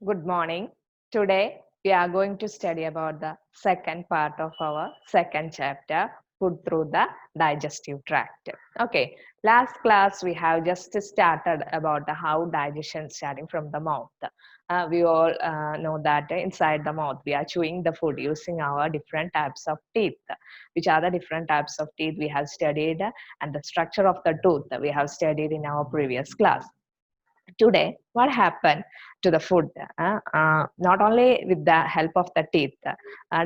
Good morning. Today we are going to study about the second part of our second chapter, food through the digestive tract. Okay, last class we have just started about how digestion starting from the mouth. We all know that inside the mouth we are chewing the food using our different types of teeth. Which are the different types of teeth we have studied, and the structure of the tooth we have studied in our previous class. Today what happened to the food, not only with the help of the teeth,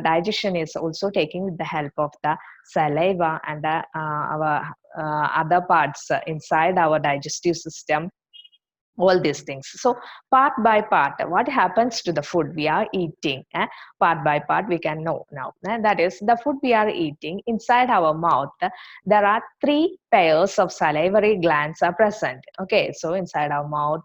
digestion is also taking with the help of the saliva and our other parts inside our digestive system, all these things. So part by part what happens to the food we are eating, part by part we can know now, that is the food we are eating inside our mouth. There are three pairs of salivary glands are present. Okay, so inside our mouth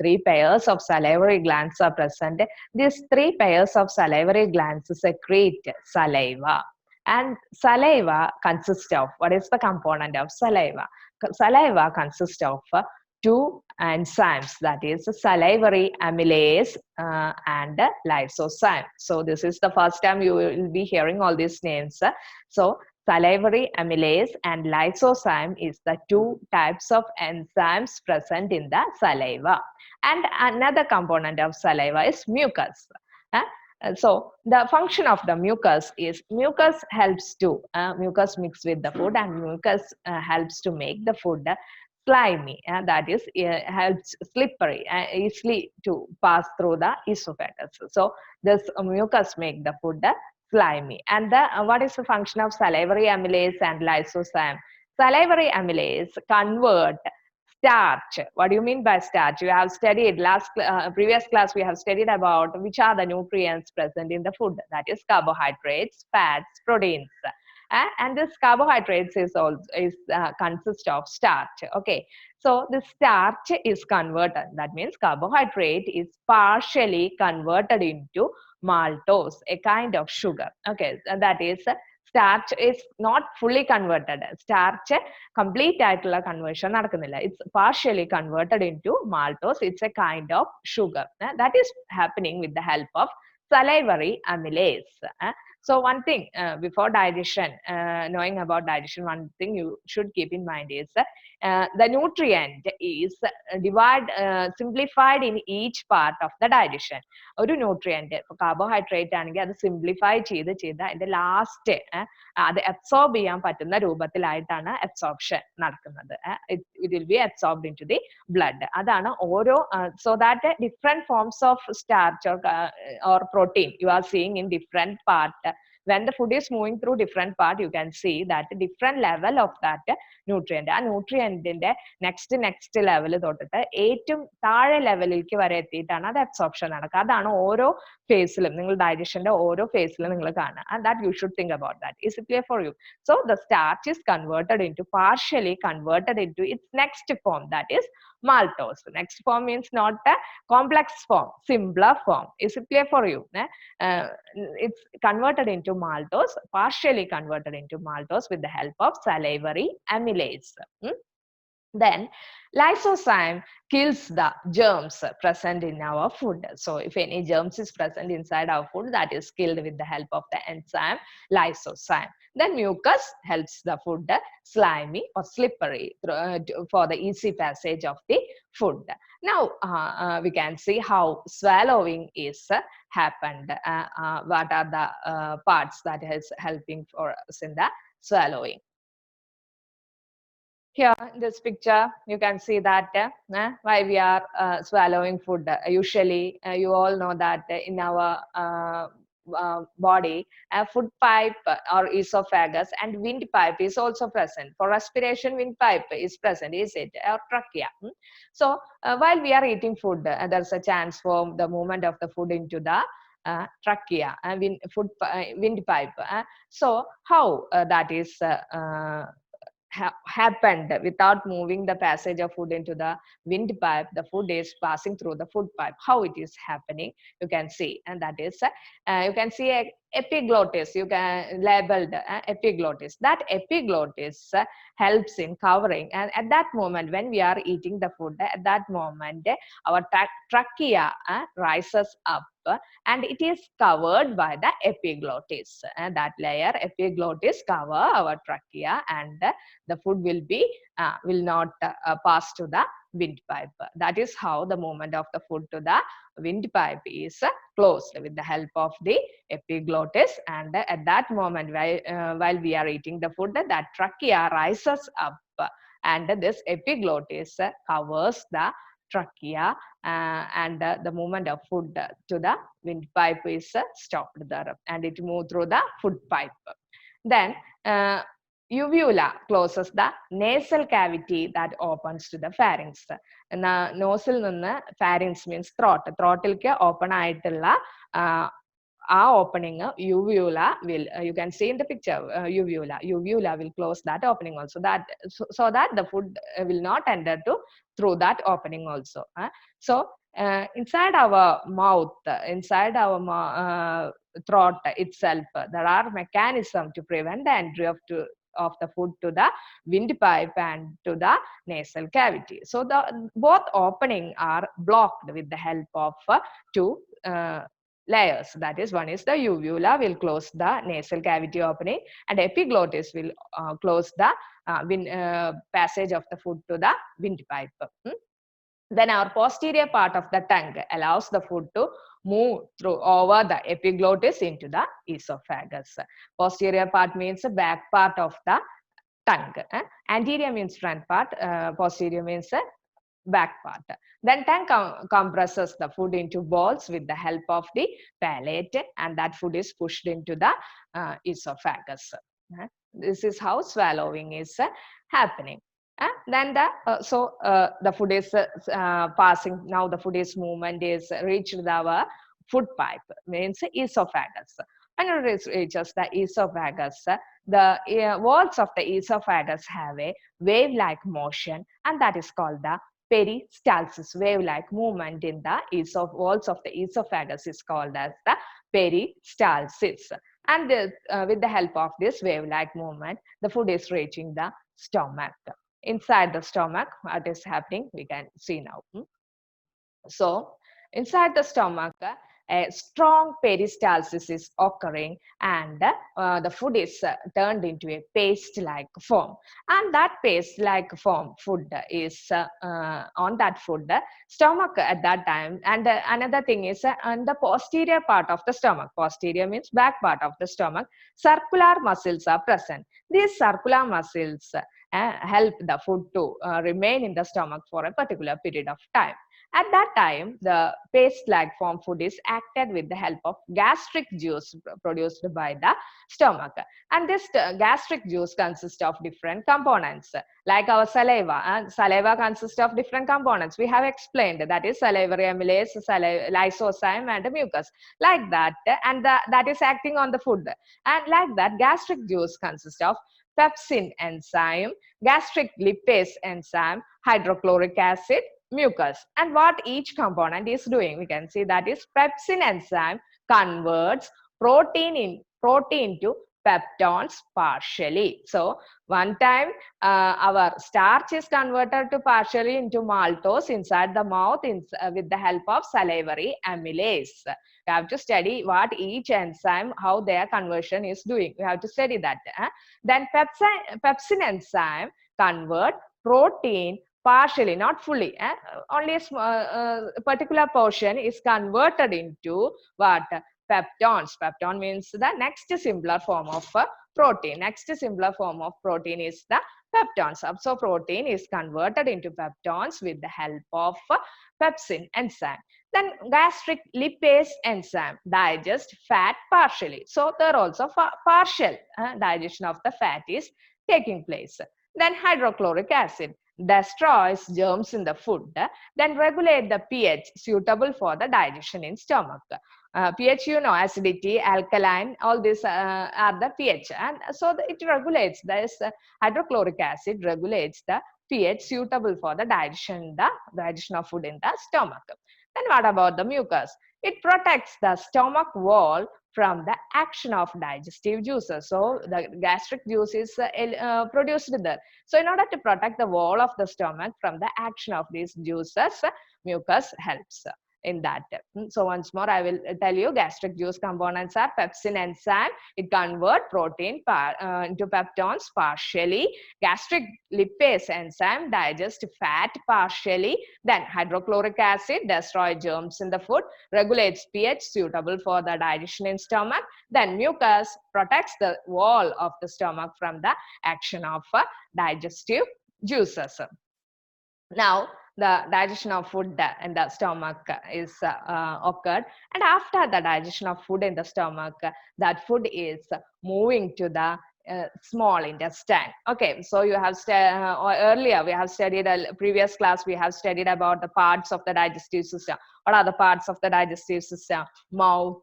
three pairs of salivary glands are present. These three pairs of salivary glands secrete saliva, and saliva consists of, what is the component of saliva? Saliva consists of two enzymes, that is salivary amylase and lysozyme. So this is the first time you will be hearing all these names. So salivary amylase and lysozyme is the two types of enzymes present in the saliva. And another component of saliva is mucus. So the function of the mucus helps to mucus mix with the food, and mucus helps to make the food slimy, and that is helps slippery easily to pass through the esophagus. So this mucus make the food slimy. And what is the function of salivary amylase and lysozyme? Salivary amylase convert starch. What do you mean by starch? You have studied previous class. We have studied about which are the nutrients present in the food. That is carbohydrates, fats, proteins. And this carbohydrates is also consist of starch. Okay, so the starch is converted. That means carbohydrate is partially converted into maltose, a kind of sugar. Okay, and that is starch is not fully converted. Starch complete ആയിട്ടുള്ള conversion നടക്കുന്നില്ല. It's partially converted into maltose. It's a kind of sugar that is happening with the help of salivary amylase. So one thing before digestion, knowing about digestion, one thing you should keep in mind is the nutrient is simplified in each part of the digestion. ഒരു nutrient ഇപ്പൊ carbohydrate ആണെങ്കിൽ അത് simplify ചെയ്ത് അതിന്റെ last അത് absorb ചെയ്യാൻ പറ്റുന്ന രൂപത്തിലായിട്ടാണ് അബ്സോർപ്ഷൻ നടക്കുന്നത്. It will be absorbed into the blood. അതാണ് ഓരോ so that different forms of starch or protein you are seeing in different part. When the food is moving through different part, you can see that different level of that nutrient. ആ ന്യൂട്രിയന്റിന്റെ next level തൊട്ടിട്ട് ഏറ്റവും താഴെ ലെവലിലേക്ക് വരെ എത്തിയിട്ടാണ് അത് absorption നടക്കുക. അതാണ് ഓരോ ഫേസിലും നിങ്ങൾ ഡൈജഷന്റെ ഓരോ ഫേസിലും നിങ്ങൾ കാണുക. And that you should think about that. Is it clear for you? So the starch is partially converted into its next form, that is maltose. Next form means not a complex form, simpler form. Is it clear for you? It's converted into maltose, partially converted into maltose with the help of salivary amylase. Then lysozyme kills the germs present in our food. So if any germs is present inside our food, that is killed with the help of the enzyme lysozyme. Then mucus helps the food slimy or slippery for the easy passage of the food. Now we can see how swallowing is happened. What are the parts that is helping for us in the swallowing? Here in this picture, you can see that why we are swallowing food. Usually, you all know that in our body, a food pipe or esophagus and windpipe is also present. For respiration, windpipe is present, is it? Or trachea. So, while we are eating food, there's a chance for the movement of the food into the trachea, windpipe. So, how that is happened without moving the passage of food into the windpipe? The food is passing through the food pipe. How it is happening, you can see, and that is you can see a epiglottis, you can labeled epiglottis. That epiglottis helps in covering, and at that moment when we are eating the food, at that moment our trachea rises up and it is covered by the epiglottis. That layer epiglottis cover our trachea, and the food will not pass to the windpipe. That is how the movement of the food to the windpipe is closed with the help of the epiglottis. And at that moment, while we are eating the food, that trachea rises up, and this epiglottis covers the trachea, and the movement of food to the windpipe is stopped there, and it moves through the food pipe. Then uvula closes the nasal cavity that opens to the pharynx. Nozzle നിന്ന് pharynx means throat. ത്രോട്ടിലേക്ക് open ആയിട്ടുള്ള ആ opening uvula will, you can see in the picture, uvula will close that opening also, that so that the food will not enter through that opening also. So inside our mouth, inside our throat itself, there are mechanisms to prevent the entry of the food to the windpipe and to the nasal cavity. So the both opening are blocked with the help of two layers. That is, one is the uvula will close the nasal cavity opening, and epiglottis will close the passage of the food to the windpipe. Then our posterior part of the tongue allows the food to move through over the epiglottis into the esophagus. Posterior part means the back part of the tongue. Anterior means front part, posterior means back part. Then tongue compresses the food into balls with the help of the palate, and that food is pushed into the esophagus. This is how swallowing is happening. Then the food is passing. Now the food is movement is reached our food pipe, means esophagus. When it reaches the esophagus, the walls of the esophagus have a wave-like motion, and that is called the peristalsis. Wave-like movement in the walls of the esophagus is called as the peristalsis. And with the help of this wave-like movement, the food is reaching the stomach. Inside the stomach, what is happening, we can see now. So inside the stomach, a strong peristalsis is occurring, and the food is turned into a paste-like form. And that paste-like form food is on that food, stomach at that time. And another thing is on the posterior part of the stomach. Posterior means back part of the stomach. Circular muscles are present. These circular muscles help the food to remain in the stomach for a particular period of time. At that time, the paste-like form food is acted with the help of gastric juice produced by the stomach. And this gastric juice consists of different components, like our saliva. Saliva consists of different components. We have explained, that is salivary amylase, lysozyme, and mucus. Like that, and that is acting on the food. And like that, gastric juice consists of pepsin enzyme, gastric lipase enzyme, hydrochloric acid, mucus. And what each component is doing, we can see that is pepsin enzyme converts protein to peptones partially. So one time our starch is converted to partially into maltose inside the mouth with the help of salivary amylase. We have to study what each enzyme, how their conversion is doing. We have to study that. Then pepsin enzyme convert protein partially, not fully, only a particular portion is converted into what? Peptones. Peptone means the next simpler form of protein. Next simpler form of protein is the peptones. So protein is converted into peptones with the help of pepsin enzyme. Then gastric lipase enzyme digest fat partially. So there also partial digestion of the fat is taking place. Then hydrochloric acid destroys germs in the food, then regulate the pH suitable for the digestion in stomach. pH, you know, acidity, alkaline, all these are the pH, and so it regulates. This hydrochloric acid regulates the pH suitable for the digestion of food in the stomach. Then what about the mucus? It protects the stomach wall from the action of digestive juices. So the gastric juice is produced there. So in order to protect the wall of the stomach from the action of these juices, mucus helps in that. So once more, I will tell you gastric juice components are pepsin enzyme. It convert protein into peptones partially. Gastric lipase enzyme digest fat partially. Then hydrochloric acid destroy germs in the food, regulates pH suitable for the digestion in stomach. Then mucus protects the wall of the stomach from the action of digestive juices. Now, the digestion of food in the stomach is occurred, and after the digestion of food in the stomach, that food is moving to the small intestine. Okay, so you have earlier we have studied a previous class, we have studied about the parts of the digestive system. What are the parts of the digestive system? Mouth,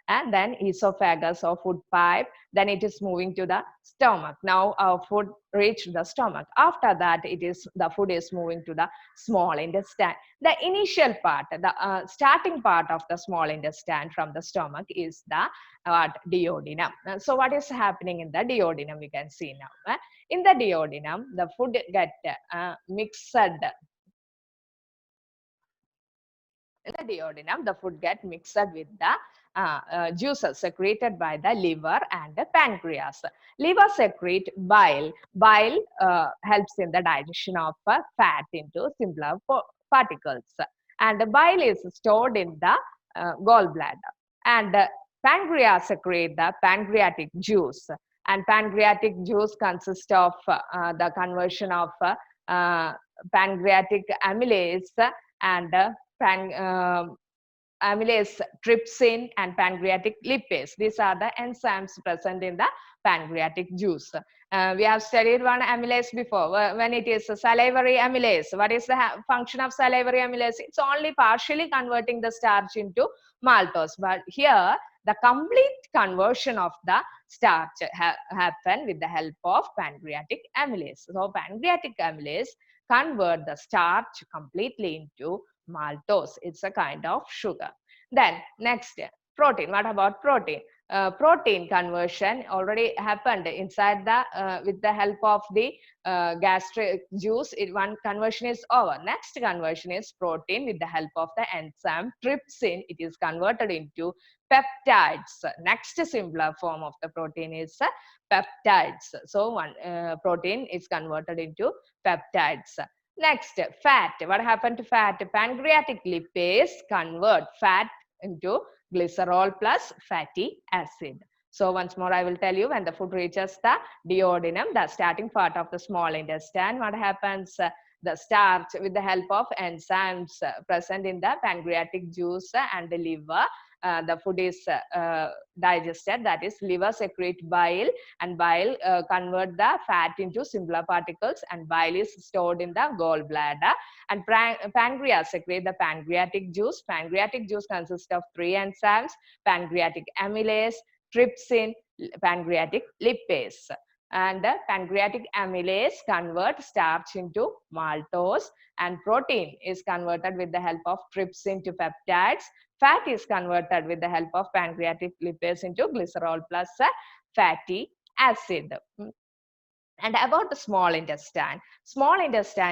and then esophagus or food pipe, then it is moving to the stomach. Now our food reached the stomach. After that, the food is moving to the small intestine. The initial part, the starting part of the small intestine from the stomach is the duodenum. So what is happening in the duodenum, we can see now. In the duodenum, the food get mixed. In the duodenum, the food get mixed with the juices secreted by the liver and the pancreas. Liver secrete bile. Bile helps in the digestion of fat into simpler particles. And the bile is stored in the gallbladder. And pancreas secrete the pancreatic juice. And pancreatic juice consists of the conversion of pancreatic amylase and amylase trypsin and pancreatic lipase. These are the enzymes present in the pancreatic juice. We have studied one amylase before, when it is a salivary amylase. What is the function of salivary amylase? It's only partially converting the starch into maltose. But here, the complete conversion of the starch happen with the help of pancreatic amylase. So pancreatic amylase convert the starch completely into maltose. It's a kind of sugar. Then next, protein. What about protein? Protein conversion already happened inside the with the help of the gastric juice. One conversion is over. Next conversion is protein with the help of the enzyme trypsin. It is converted into peptides. Next simpler form of the protein is peptides. So one protein is converted into peptides. Next, fat. What happened to fat? Pancreatic lipase convert fat into glycerol plus fatty acid. So once more, I will tell you, when the food reaches the duodenum, the starting part of the small intestine, what happens? The starch with the help of enzymes present in the pancreatic juice and the liver, the food is digested. That is, liver secrete bile, and bile convert the fat into simpler particles, and bile is stored in the gallbladder. And pancreas secrete the pancreatic juice. Pancreatic juice consists of 3 enzymes: pancreatic amylase, trypsin, pancreatic lipase. And pancreatic amylase convert starch into maltose, and protein is converted with the help of trypsin to peptides. Fat is converted with the help of pancreatic lipase into glycerol plus fatty acid. And about the small intestine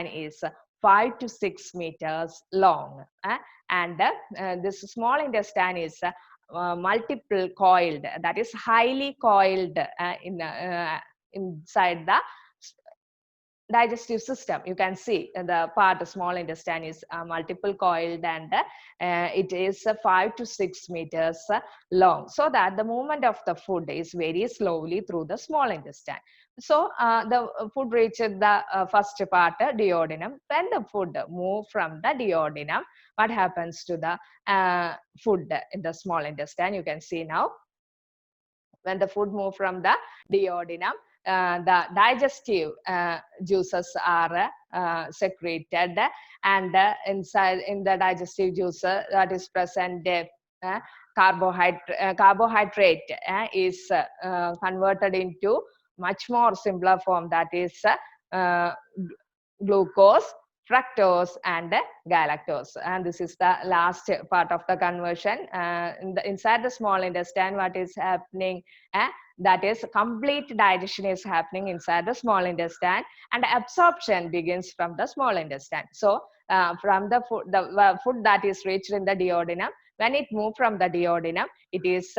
is 5 to 6 meters long. And this small intestine is multiple coiled, that is highly coiled inside the digestive system. You can see the part, the small intestine is multiple coiled, and it is 5 to 6 meters long, so that the movement of the food is very slowly through the small intestine. So the food reaches the first part, duodenum. When the food move from the duodenum, what happens to the food in the small intestine? You can see now, when the food move from the duodenum, the digestive juices are secreted, and inside in the digestive juice that is present, carbohydrate is converted into much more simpler form, that is glucose, fructose and galactose. And this is the last part of the conversion. Inside the small intestine, what is happening? That is, complete digestion is happening inside the small intestine, and absorption begins from the small intestine. So from the food that is reached in the duodenum, when it moves from the duodenum, it is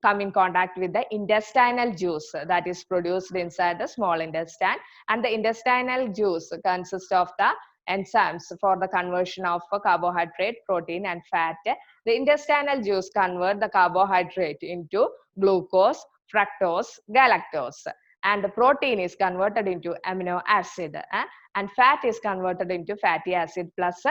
come in contact with the intestinal juice that is produced inside the small intestine, and the intestinal juice consists of the enzymes for the conversion of carbohydrate, protein, and fat. The intestinal juice convert the carbohydrate into glucose, fructose, galactose, and the protein is converted into amino acid, and fat is converted into fatty acid plus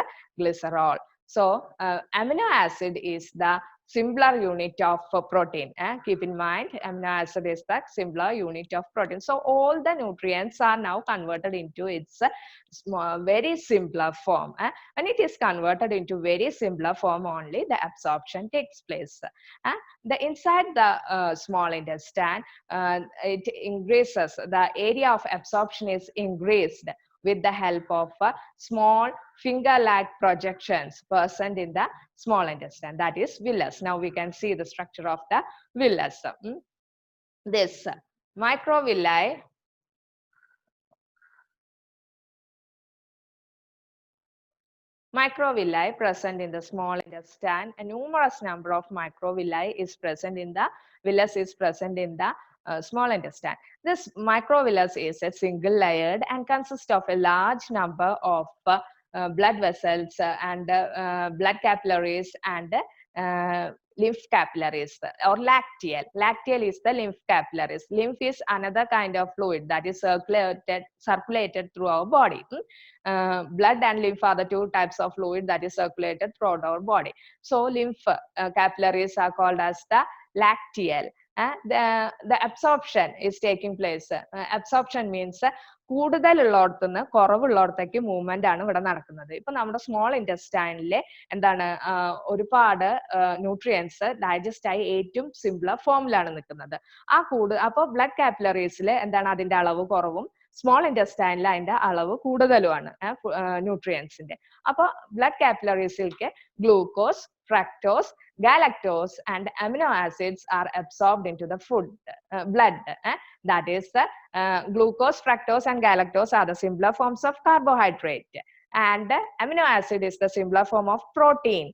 glycerol. So amino acid is the simpler unit of protein. Keep in mind, amino acid is the simpler unit of protein. So all the nutrients are now converted into its very simpler form. When it is converted into very simpler form, only the absorption takes place. The inside the small intestine, it increases, the area of absorption is increased with the help of small finger-like projections present in the small intestine, that is villus. Now we can see the structure of the villus. This microvilli present in the small intestine. A numerous number of microvilli is present in the villus, is present in the small intestine. This microvillus is a single layered and consists of a large number of blood vessels and blood capillaries and lymph capillaries, or lacteal. Lacteal is the lymph capillaries. Lymph is another kind of fluid that is circulated through our body. Blood and lymph are the two types of fluid that is circulated throughout our body. So lymph capillaries are called as the lacteal. The absorption is taking place. Absorption means കൂടുതലുള്ളിടത്തുനിന്ന് കുറവുള്ളിടത്തേക്ക് movement ആണ് ഇവിടെ നടക്കുന്നത്. ഇപ്പൊ നമ്മുടെ small ഇൻറ്റസ്റ്റൈനിലെ എന്താണ് ഒരുപാട് nutrients digest ആയി ഏറ്റവും സിംപ്ലർ ഫോമിലാണ് നിൽക്കുന്നത്. അപ്പോൾ ബ്ലഡ് കാപ്പിലറീസിൽ എന്താണ് അതിന്റെ അളവ് കുറവും, സ്മോൾ ഇൻറ്റസ്റ്റൈനിൽ അതിന്റെ അളവ് കൂടുതലുമാണ് ന്യൂട്രിയൻസിന്റെ. അപ്പോൾ ബ്ലഡ് കാപ്പിലറീസിലേക്ക് glucose, fructose, galactose, and amino acids are absorbed into the blood. That is, glucose, fructose, and galactose are the simpler forms of carbohydrate. And amino acid is the simpler form of protein.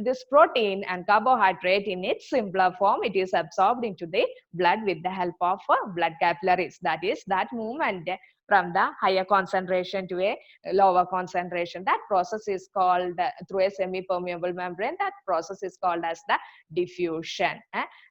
This protein and carbohydrate in its simpler form, it is absorbed into the blood with the help of blood capillaries. That is, that movement from the higher concentration to a lower concentration. That process is called through a semi-permeable membrane. That process is called as the diffusion.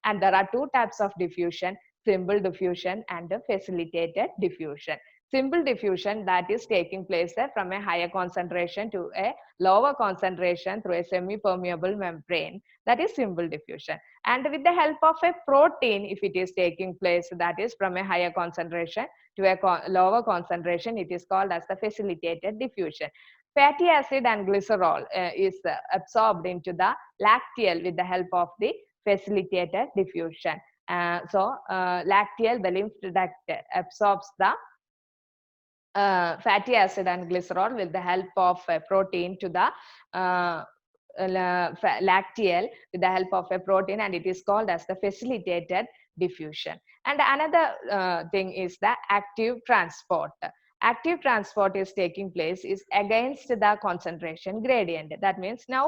And there are two types of diffusion: simple diffusion and facilitated diffusion. Simple diffusion, that is taking place from a higher concentration to a lower concentration through a semi-permeable membrane. That is simple diffusion. And with the help of a protein, if it is taking place, that is from a higher concentration to a lower concentration, it is called as the facilitated diffusion. Fatty acid and glycerol is absorbed into the lacteal with the help of the facilitated diffusion. So lacteal, the lymph duct, absorbs the fatty acid and glycerol with the help of a protein to the lacteal with the help of a protein, and it is called as the facilitated diffusion. And another thing is the active transport. Active transport is taking place is against the concentration gradient. That means now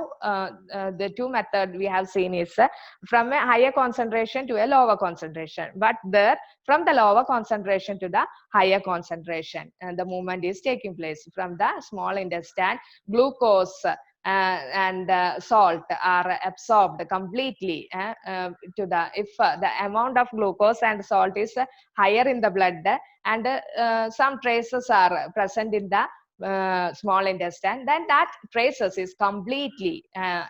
the two methods we have seen is from a higher concentration to a lower concentration, but there from the lower concentration to the higher concentration, and the movement is taking place from the small intestine. Glucose and salt are absorbed completely to the, if the amount of glucose and salt is higher in the blood, and some traces are present in the small intestine, then that traces is completely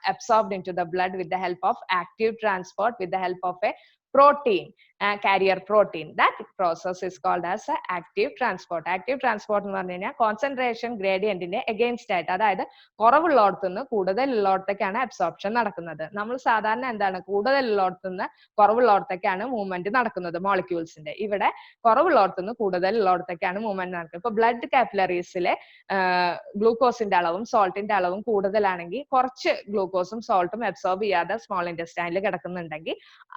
absorbed into the blood with the help of active transport with the help of a protein. carrier protein. That process is called as active transport. Active transport എന്ന് പറഞ്ഞു കഴിഞ്ഞാൽ concentration ഗ്രേഡിയന്റിന്റെ against ആയിട്ട്, അതായത് കുറവുള്ളിടത്തുനിന്ന് കൂടുതലുള്ളിടത്തേക്കാണ് absorption നടക്കുന്നത്. നമ്മൾ സാധാരണ എന്താണ്, കൂടുതലുള്ളിടത്തുനിന്ന് കുറവുള്ളിടത്തേക്കാണ് movement നടക്കുന്നത് മോളിക്യൂൾസിന്റെ. ഇവിടെ കുറവുള്ളിടത്തുനിന്ന് കൂടുതലുള്ളിടത്തേക്കാണ് മൂവ്മെന്റ് നടക്കുന്നത്. ഇപ്പൊ ബ്ലഡ് കാപ്പിലറീസിലെ ഗ്ലൂക്കോസിന്റെ അളവും സോൾട്ടിന്റെ അളവും കൂടുതലാണെങ്കിൽ കുറച്ച് ഗ്ലൂക്കോസും സോൾട്ടും അബ്സോർബ് ചെയ്യാതെ സ്മോൾ ഇൻറ്റസ്റ്റൈനിൽ കിടക്കുന്നുണ്ടെങ്കിൽ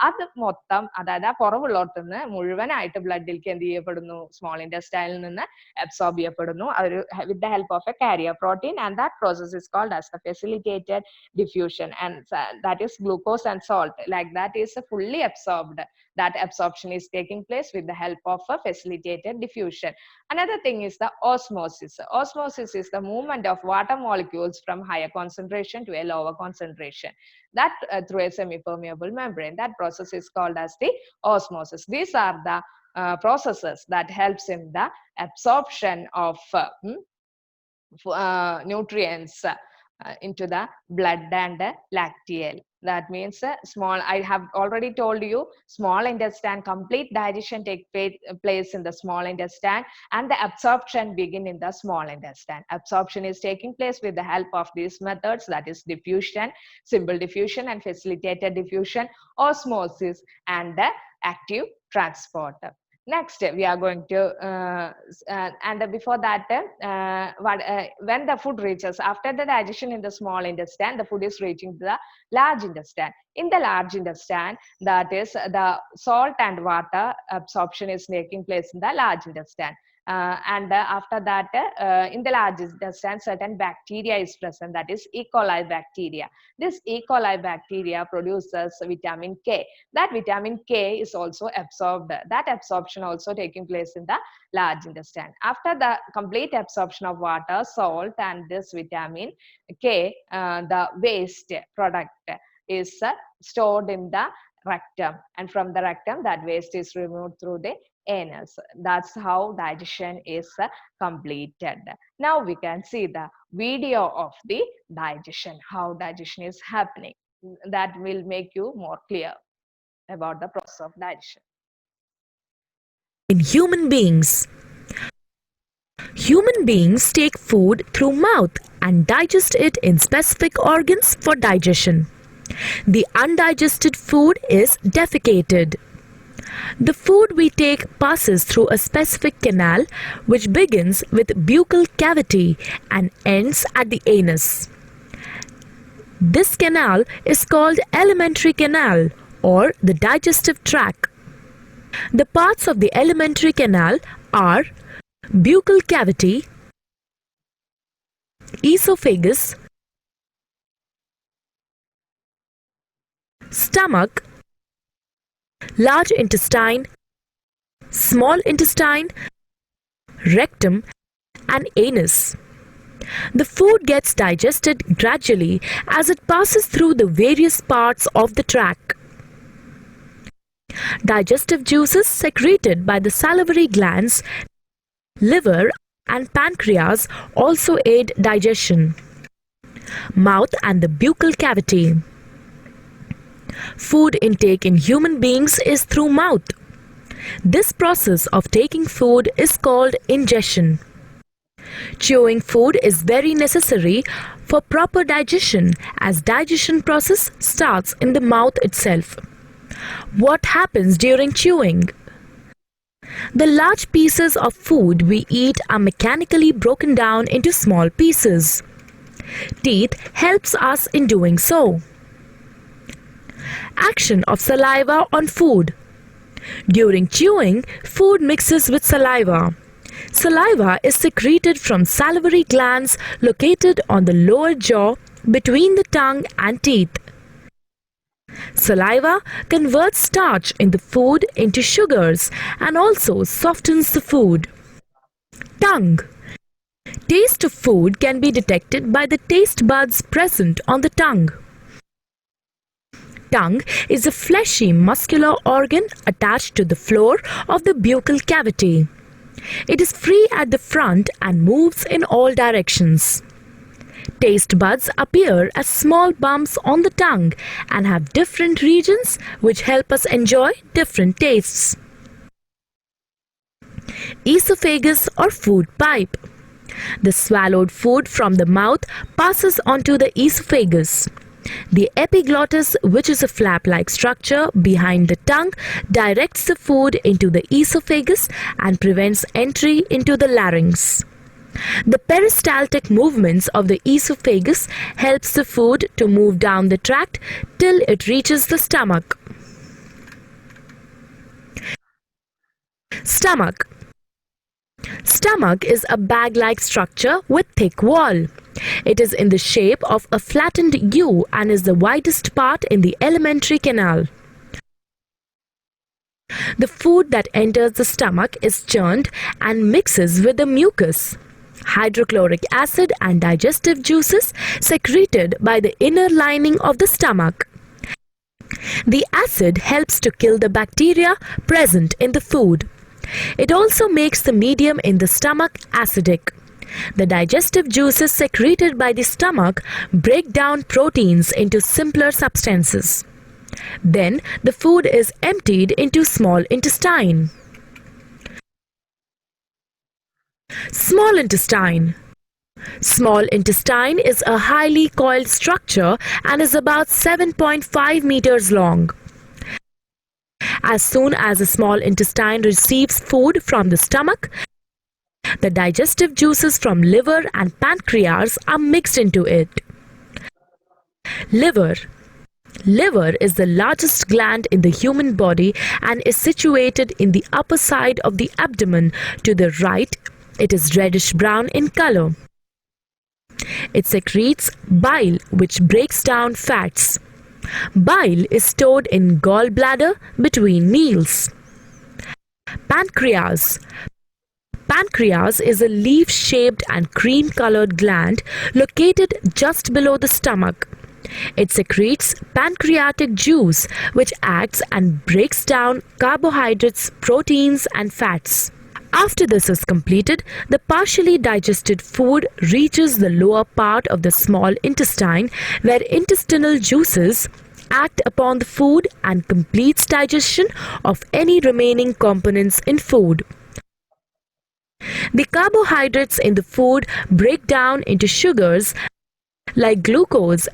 അത് മൊത്തം, അതായത് ആ കുറവുള്ളിടത്തുനിന്ന് മുഴുവനായിട്ട് ബ്ലഡിലേക്ക് എന്ത് ചെയ്യപ്പെടുന്നു, സ്മോൾ ഇൻറ്റസ്റ്റൈനിൽ നിന്ന് അബ്സോർബ് ചെയ്യപ്പെടുന്നു with the help of a carrier protein, and that process is called as the facilitated diffusion, and that is glucose and salt like that is fully absorbed. That absorption is taking place with the help of a facilitated diffusion. Another thing is the osmosis. Osmosis is the movement of water molecules from higher concentration to a lower concentration, that through a semi-permeable membrane. That process is called as the osmosis. These are the processes that helps in the absorption of nutrients into the blood and lacteal. That means small, I have already told you, small intestine, complete digestion take place in the small intestine, and the absorption begin in the small intestine. Absorption is taking place with the help of these methods, that is diffusion, simple diffusion and facilitated diffusion, osmosis and active transport. Next, we are going to, and before that, when the food reaches, after the digestion in the small intestine, the food is reaching the large intestine. In the large intestine, that is the salt and water absorption is taking place in the large intestine. And after that, in the large intestine, certain bacteria is present, that is E. coli bacteria. This E. coli bacteria produces vitamin K. That vitamin K is also absorbed. That absorption also taking place in the large intestine. After the complete absorption of water, salt and this vitamin K, the waste product is stored in the rectum, and from the rectum that waste is removed through the anus. That's how digestion is completed. Now we can see the video of the digestion, how digestion is happening. That will make you more clear about the process of digestion. In human beings take food through mouth and digest it in specific organs for digestion. The undigested food is defecated. The food we take passes through a specific canal which begins with buccal cavity and ends at the anus. This canal is called alimentary canal or the digestive tract. The parts of the alimentary canal are buccal cavity, esophagus, stomach, large intestine, small intestine, rectum, and anus. The food gets digested gradually as it passes through the various parts of the tract. Digestive juices secreted by the salivary glands, liver, and pancreas also aid digestion. Mouth and the buccal cavity. Food intake in human beings is through mouth. This process of taking food is called ingestion. Chewing food is very necessary for proper digestion, as digestion process starts in the mouth itself. What happens during chewing? The large pieces of food we eat are mechanically broken down into small pieces. Teeth helps us in doing so. Action of saliva on food. During chewing, food mixes with saliva. Saliva is secreted from salivary glands located on the lower jaw between the tongue and teeth. Saliva converts starch in the food into sugars and also softens the food. Tongue. Taste of food can be detected by the taste buds present on the tongue. Tongue is a fleshy muscular organ attached to the floor of the buccal cavity. It is free at the front and moves in all directions. Taste buds appear as small bumps on the tongue and have different regions which help us enjoy different tastes. Esophagus or food pipe. The swallowed food from the mouth passes onto the esophagus. The epiglottis, which is a flap-like structure behind the tongue, directs the food into the esophagus and prevents entry into the larynx. The peristaltic movements of the esophagus helps the food to move down the tract till it reaches the stomach. Stomach. Stomach is a bag-like structure with thick wall. It is in the shape of a flattened U and is the widest part in the alimentary canal. The food that enters the stomach is churned and mixes with the mucus. Hydrochloric acid and digestive juices secreted by the inner lining of the stomach. The acid helps to kill the bacteria present in the food. It also makes the medium in the stomach acidic. The digestive juices secreted by the stomach break down proteins into simpler substances. Then the food is emptied into small intestine. Small intestine. Small intestine is a highly coiled structure and is about 7.5 meters long. As soon as the small intestine receives food from the stomach, the digestive juices from liver and pancreas are mixed into it. Liver. Liver is the largest gland in the human body and is situated in the upper side of the abdomen. To the right, it is reddish brown in color. It secretes bile, which breaks down fats. Bile is stored in gallbladder between meals. Pancreas. Pancreas is a leaf-shaped and cream-colored gland located just below the stomach. It secretes pancreatic juice, which acts and breaks down carbohydrates, proteins, and fats. After this is completed, the partially digested food reaches the lower part of the small intestine, where intestinal juices act upon the food and completes digestion of any remaining components in food. The carbohydrates in the food break down into sugars like glucose,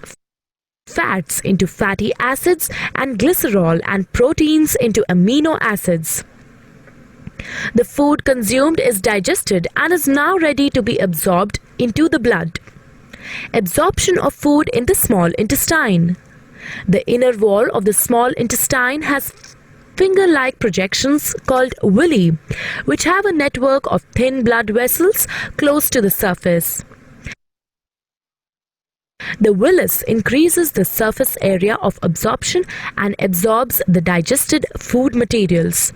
fats into fatty acids, and glycerol, and proteins into amino acids. The food consumed is digested and is now ready to be absorbed into the blood. Absorption of food in the small intestine. The inner wall of the small intestine has finger-like projections called villi, which have a network of thin blood vessels close to the surface. The villus increases the surface area of absorption and absorbs the digested food materials.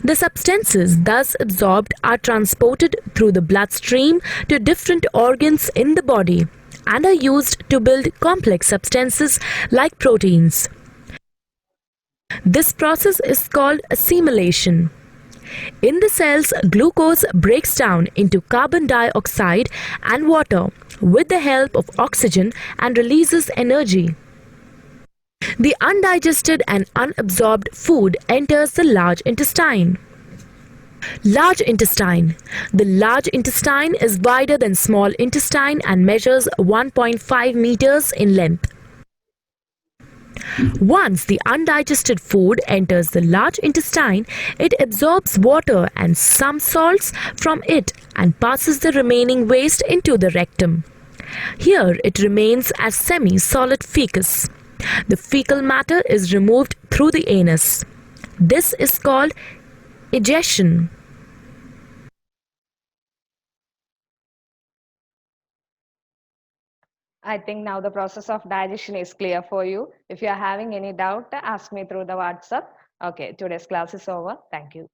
The substances thus absorbed are transported through the bloodstream to different organs in the body and are used to build complex substances like proteins. This process is called assimilation. In the cells, glucose breaks down into carbon dioxide and water with the help of oxygen and releases energy. The undigested and unabsorbed food enters the large intestine. Large intestine. The large intestine is wider than small intestine and measures 1.5 meters in length. Once the undigested food enters the large intestine, it absorbs water and some salts from it and passes the remaining waste into the rectum. Here it remains as semi-solid fecus. The fecal matter is removed through the anus. This is called egestion. I think now the process of digestion is clear for you. If you are having any doubt, ask me through the WhatsApp. Okay, today's class is over. Thank you.